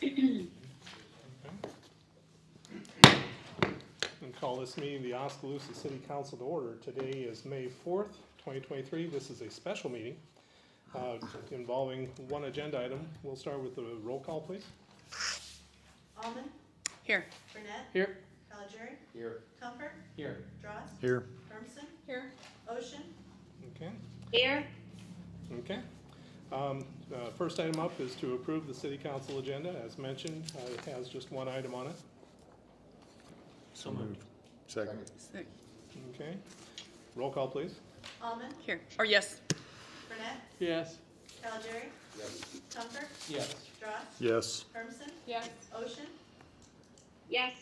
And call this meeting the Oskaloosa City Council to order. Today is May 4th, 2023. This is a special meeting involving one agenda item. We'll start with the roll call, please. Almond? Here. Burnett? Here. Caligari? Here. Comfort? Here. Dross? Here. Hermson? Here. Ocean? Okay. Here. Okay. First item up is to approve the City Council agenda. As mentioned, it has just one item on it. So moved. Second. Okay. Roll call, please. Almond? Here. Or yes. Burnett? Yes. Caligari? Yes. Comfort? Yes. Dross? Yes. Hermson? Yes. Ocean? Yes.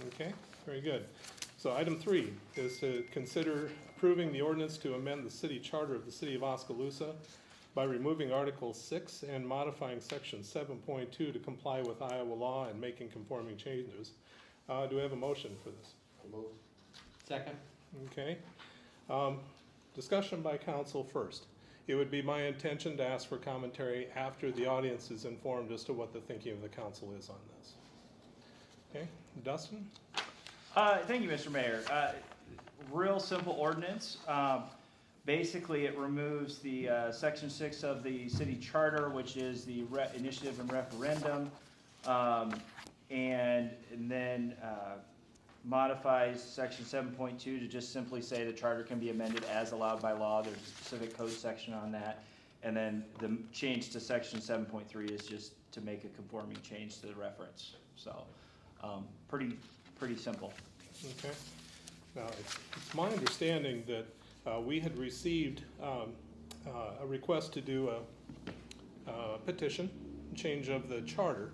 Okay, very good. So item 3 is to consider approving the ordinance to amend the city charter of the city of Oskaloosa by removing Article 6 and modifying Section 7.2 to comply with Iowa law and making conforming changes. Do we have a motion for this? Moved. Second. Okay. Discussion by council first. It would be my intention to ask for commentary after the audience is informed as to what the thinking of the council is on this. Okay, Dustin? Thank you, Mr. Mayor. Real simple ordinance. Basically, it removes the Section 6 of the city charter, which is the initiative and referendum, and then modifies Section 7.2 to just simply say the charter can be amended as allowed by law. There's a specific code section on that. And then the change to Section 7.3 is just to make a conforming change to the reference. So pretty simple. Okay. Now, it's my understanding that we had received a request to do a petition, change of the charter,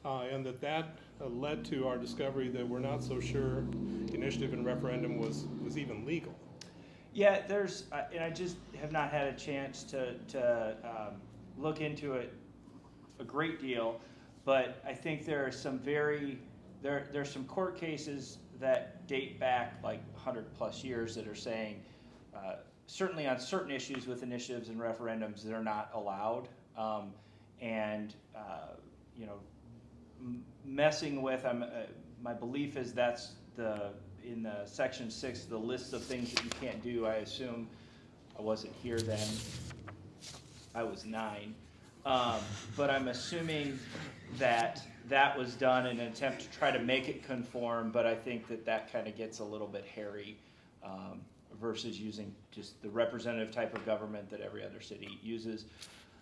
and that led to our discovery that we're not so sure initiative and referendum was even legal. Yeah, and I just have not had a chance to look into it a great deal, but I think there are some there's some court cases that date back like 100 plus years that are saying certainly on certain issues with initiatives and referendums they're not allowed, and messing with my belief is that's in the Section 6 the list of things that you can't do. I assume I wasn't here then, I was 9, but I'm assuming that was done in an attempt to try to make it conform, but I think that kind of gets a little bit hairy versus using just the representative type of government that every other city uses.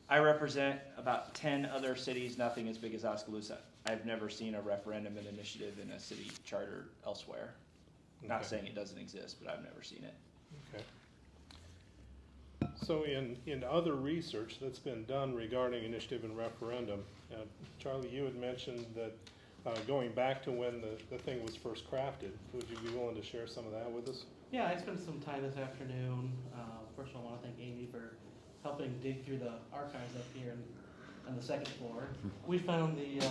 I represent about 10 other cities, nothing as big as Oskaloosa. I've never seen a referendum and initiative in a city charter elsewhere. Not saying it doesn't exist, but I've never seen it. Okay. So in other research that's been done regarding initiative and referendum, Charlie, you had mentioned that going back to when the thing was first crafted, would you be willing to share some of that with us? Yeah, I spent some time this afternoon. First of all, I want to thank Amy for helping dig through the archives up here on the second floor. We found the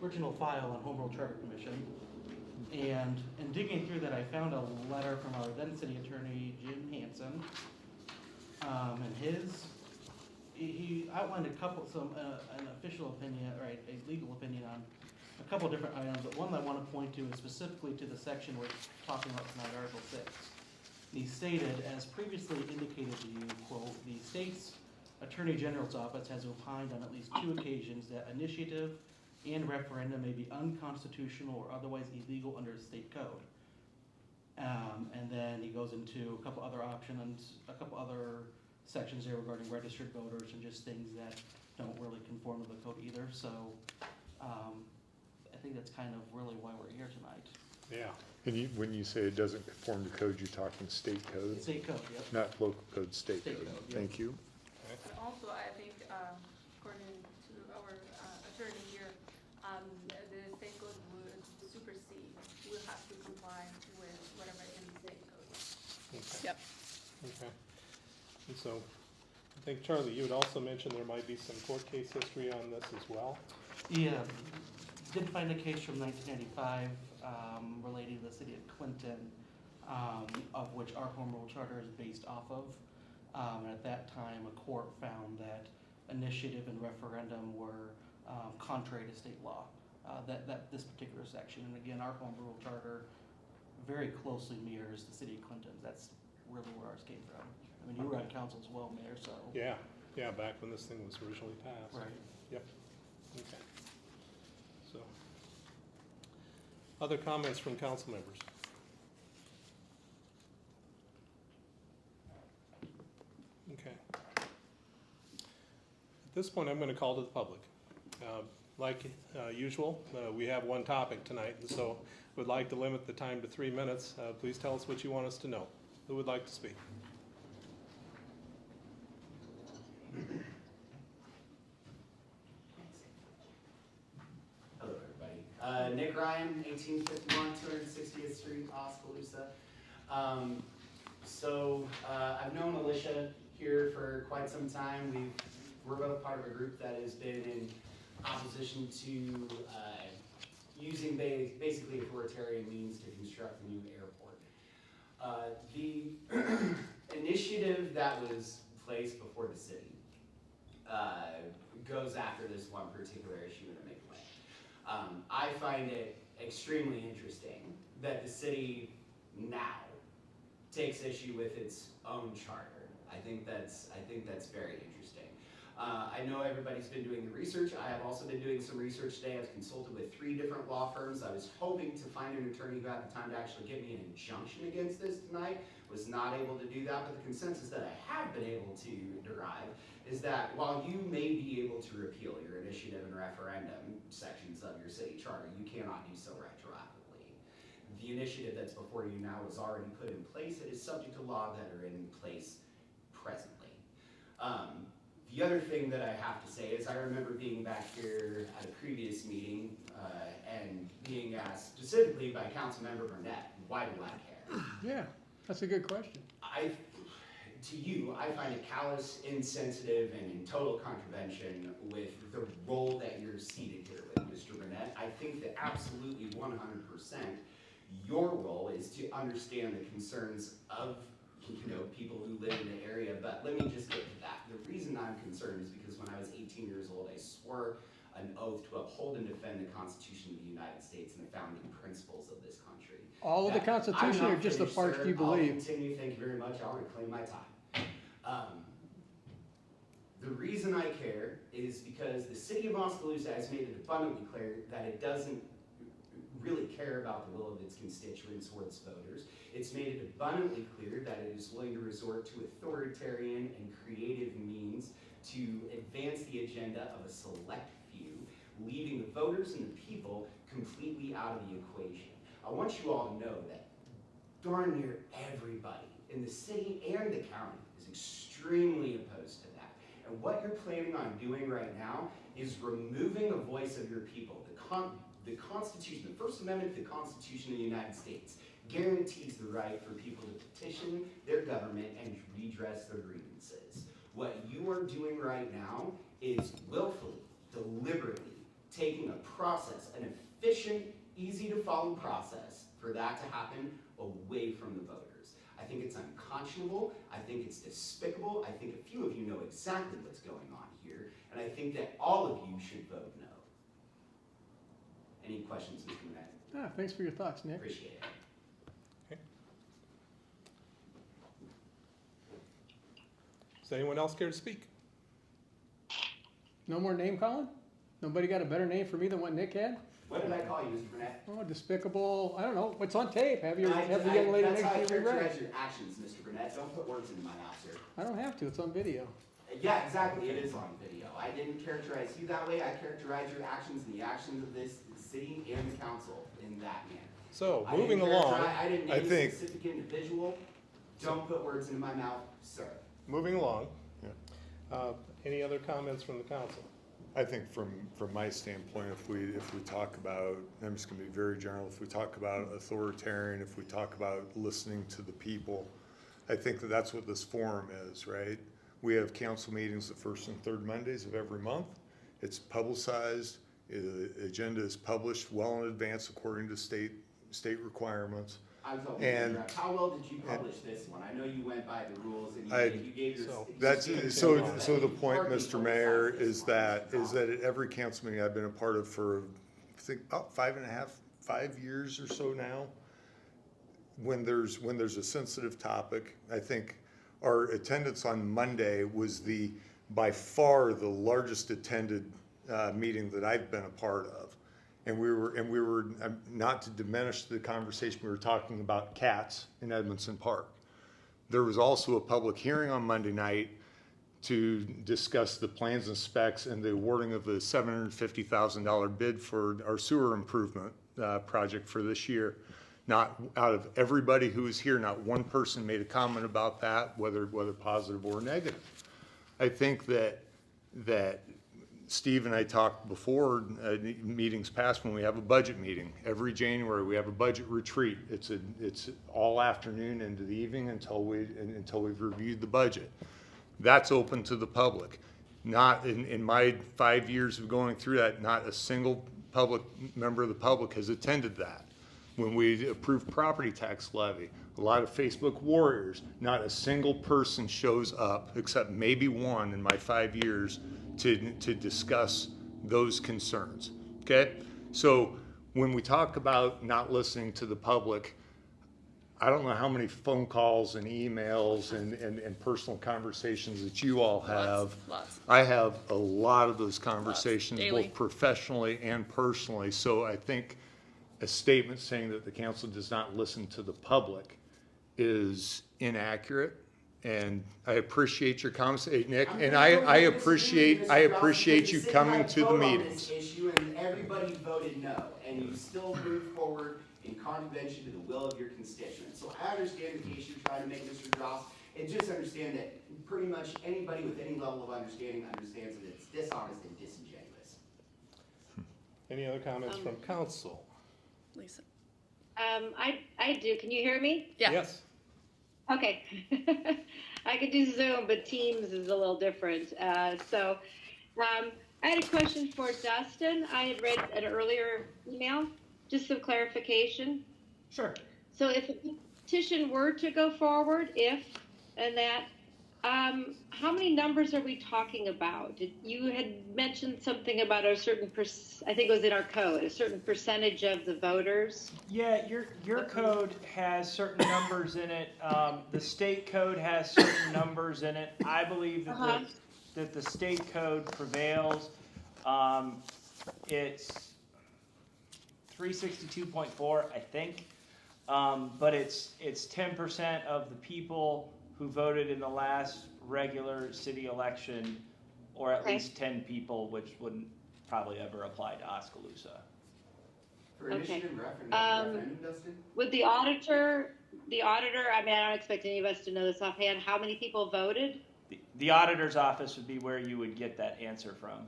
original file on Home Rule Charter Commission, and in digging through that, I found a letter from our then city attorney, Jim Hansen, and he outlined an official opinion, right, a legal opinion on a couple different items, but one that I want to point to is specifically to the section we're talking about tonight, Article 6. He stated, as previously indicated to you, quote, the state's Attorney General's office has opined on at least 2 occasions that initiative and referendum may be unconstitutional or otherwise illegal under state code. And then he goes into a couple other options, a couple other sections there regarding registered voters and just things that don't really conform to the code either. So I think that's kind of really why we're here tonight. Yeah. And when you say it doesn't conform to code, you're talking state code? State code, yep. Not local code, state State code. code, yeah. Thank you. But also, I think, according to our attorney here, the state code would supersede. We'll have to comply with whatever in the state code. Okay. Yep. Okay. And so, I think, Charlie, you had also mentioned there might be some court case history on this as well. Yeah, did find a case from 1995 relating to the city of Clinton, of which our home rule charter is based off of. At that time, a court found that initiative and referendum were contrary to state law, that this particular section. And again, our home rule charter very closely mirrors the city of Clinton's. That's really where ours came from. I mean, you were on council as well, Mayor, so. Yeah, back when this thing was originally passed. Right. Yep, okay. So, other comments from council members? Okay. At this point, I'm gonna call to the public. Like usual, we have one topic tonight, and so would like to limit the time to 3 minutes. Please tell us what you want us to know. Who would like to speak? Hello, everybody. Nick Ryan, 1851 260th Street, Oskaloosa. I've known Alicia here for quite some time. We're both part of a group that has been in opposition to using basically authoritarian means to construct a new airport. The initiative that was placed before the city goes after this one particular issue in a big way. I find it extremely interesting that the city now takes issue with its own charter. I think that's very interesting. I know everybody's been doing the research. I have also been doing some research today. I've consulted with 3 different law firms. I was hoping to find an attorney who had the time to actually get me an injunction against this tonight. Was not able to do that, but the consensus that I have been able to derive is that while you may be able to repeal your initiative and referendum sections of your city charter, you cannot do so retroactively. The initiative that's before you now is already put in place. It is subject to law that are in place presently. The other thing that I have to say is I remember being back here at a previous meeting and being asked specifically by Councilmember Burnett, why do I care? Yeah, that's a good question. I find it callous, insensitive, and in total contravention with the role that you're seated here with, Mr. Burnett. I think that absolutely 100% your role is to understand the concerns of people who live in the area, but let me just get to that. The reason I'm concerned is because when I was 18 years old, I swore an oath to uphold and defend the Constitution of the United States and the founding principles of this country. All of the Constitution or just the parts you believe? I'll continue, thank you very much, I'll reclaim my time. The reason I care is because the city of Oskaloosa has made it abundantly clear that it doesn't really care about the will of its constituents or its voters. It's made it abundantly clear that it is willing to resort to authoritarian and creative means to advance the agenda of a select few, leaving the voters and the people completely out of the equation. I want you all to know that darn near everybody in the city and the county is extremely opposed to that. And what you're planning on doing right now is removing the voice of your people. The Constitution, the First Amendment to the Constitution of the United States guarantees the right for people to petition their government and redress their grievances. What you are doing right now is willfully, deliberately taking a process, an efficient, easy to follow process for that to happen away from the voters. I think it's unconscionable, I think it's despicable, I think a few of you know exactly what's going on here, and I think that all of you should vote no. Any questions, Mr. Burnett? Thanks for your thoughts, Nick. Appreciate it. Okay. Does anyone else care to speak? No more name calling? Nobody got a better name for me than what Nick had? What did I call you, Mr. Burnett? Oh, despicable, I don't know, what's on tape? Have the young lady That's next how I to you characterize read. your actions, Mr. Burnett. Don't put words into my mouth, sir. I don't have to, it's on video. Yeah, exactly. It is on video. I didn't characterize you that way. I characterized your actions and the actions of this city and the council in that manner. So, I moving didn't along, I didn't I name a think- specific individual. Don't put words into my mouth, sir. moving along. Yeah. Any other comments from the council? I think from my standpoint, if we talk about, I'm just gonna be very general, if we talk about authoritarian, if we talk about listening to the people, I think that that's what this forum is, right? We have council meetings the first and third Mondays of every month. It's publicized, the agenda is published well in advance according to state requirements. I'm sorry, And- how well did you publish this one? I know you went by the rules and I- you gave your. So- That's, Continue so, on. so the point, Parking Mr. full Mayor, size is this one. that at every council meeting I've been a part of for, I think, about 5 years or so now, when there's a sensitive topic, I think our attendance on Monday was by far the largest attended meeting that I've been a part of. And we were, not to diminish the conversation, we were talking about cats in Edmondson Park. There was also a public hearing on Monday night to discuss the plans and specs and the awarding of the $750,000 bid for our sewer improvement project for this year. Not out of everybody who was here, not one person made a comment about that, whether positive or negative. I think that Steve and I talked before, meetings past, when we have a budget meeting. Every January, we have a budget retreat. It's all afternoon into the evening until we've reviewed the budget. That's open to the public. Not, in my 5 years of going through that, not a single member of the public has attended that. When we approved property tax levy, a lot of Facebook warriors, not a single person shows up, except maybe one in my 5 years, to discuss those concerns, okay? So when we talk about not listening to the public, I don't know how many phone calls and emails and personal conversations that you all have. Lots. I have a lot of those conversations, daily. both professionally and personally. So I think a statement saying that the council does not listen to the public is inaccurate. And I appreciate your comments, hey, Nick, and I appreciate you coming to the meetings. Issue and everybody voted no, and you still moved forward in contravention to the will of your constituents. So I understand the case you're trying to make, Mr. Dross, and just understand that pretty much anybody with any level of understanding understands that it's dishonest and disingenuous. Any other comments from council? Lisa. I do. Can you hear me? Yeah. Yes. Okay. I could do Zoom, but Teams is a little different. I had a question for Dustin. I had read an earlier email, just some clarification. Sure. So if a petition were to go forward, how many numbers are we talking about? You had mentioned something about a certain, I think it was in our code, a certain percentage of the voters. Yeah, your code has certain numbers in it. The state code has certain numbers in it. I believe that that the state code prevails. It's 362.4, I think. But it's 10% of the people who voted in the last regular city election, or at least 10 people, which wouldn't probably ever apply to Oskaloosa. For initiative referendum, Dustin? Would the auditor, I mean, I don't expect any of us to know this offhand, how many people voted? The auditor's office would be where you would get that answer from.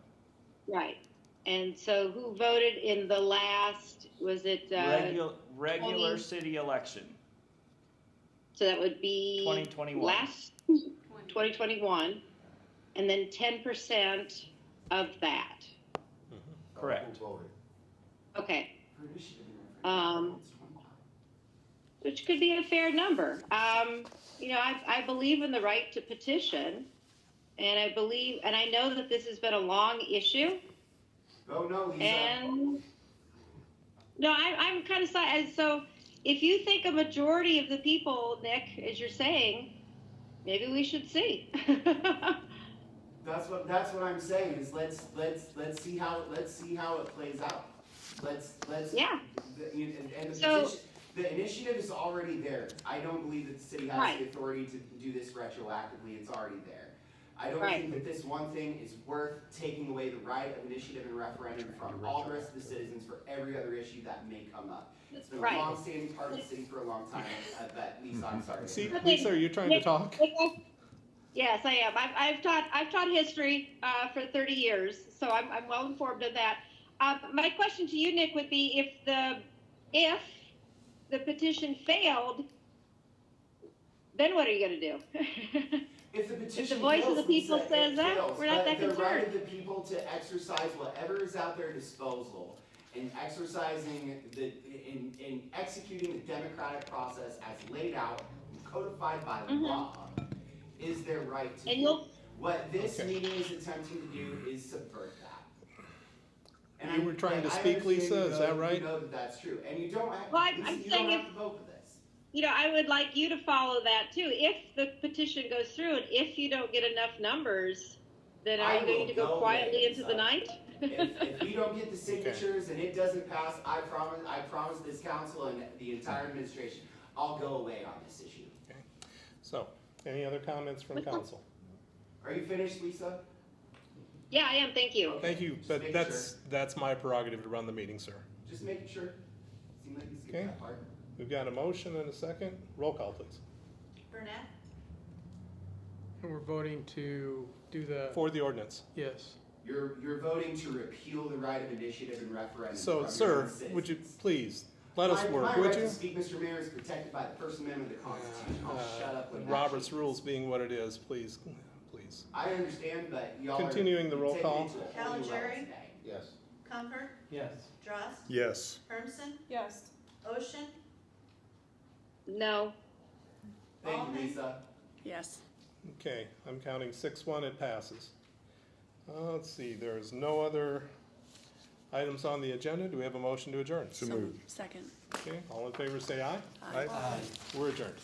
Right. And so who voted in the last, was it? Regular 20 city election, So that would be 2021. last 2021, and then 10% of that. Correct. Okay, For initiative referendum, it's 25. which could be a fair number. I believe in the right to petition, and I know that this has been a long issue. Oh, no, Lisa. And no, I'm kind of so. If you think a majority of the people, Nick, as you're saying, maybe we should see. That's what I'm saying is let's see how it plays out. Let's Yeah. The initiative is already there. I don't believe that the city has the authority to do this retroactively. It's already there. I don't think that this one thing is worth taking away the right of initiative and referendum from all the rest of the citizens for every other issue that may come up. It's been a long-standing part of the city for a long time, but Lisa, I'm sorry. See, Lisa, are you trying to talk? Yes, I am. I've taught history for 30 years, so I'm well informed of that. My question to you, Nick, would be if the petition failed, then what are you going to do? If the petition If the voice of the people fails, says that, fails, we're not but that the right concerned. of the people to exercise whatever is at their disposal in exercising in executing the democratic process as laid out and codified by law is their right to And do. you'll- What this Okay. meeting is attempting to do is subvert that. And You were trying to speak, understand Lisa, you is know- that right? You know that that's true, and you don't have, Well, I'm Lisa, you saying don't if- have to vote for this. You know, I would like you to follow that too. If the petition goes through and if you don't get enough numbers, then are I you going will to go go quietly away, into the son. night? If we don't get the signatures and it doesn't pass, I promise this council and the entire administration, I'll go away on this issue. So, any other comments from council? Are you finished, Lisa? Yeah, I am, thank you. Thank you, Just but making that's my prerogative to run the meeting, sir. Just making sure. Seemed like you skipped Okay. that part. We've got a motion and a second. Roll call, please. Burnett, And we're voting to do the, For the ordinance. yes. You're voting to repeal the right of initiative and referendum. So, from sir, your own would you citizens. please let us My work, right would to you? speak, Mr. Mayor, is protected by the First Amendment of the Constitution. I'll shut up when that Robert's changes. rules being what it is, please, please. I understand, but y'all Continuing the are roll taking call. it to a whole new level Calgery? today. Yes. Comfort, Yes. Drost, Yes. Hermson, Yes. Ocean, No. Thank you, Ballman? Lisa. Yes. Okay, I'm counting 6-1, it passes. Let's see, there's no other items on the agenda. Do we have a motion to adjourn? So moved. Second. Okay, all in favor say aye. Aye. Aye. We're adjourned.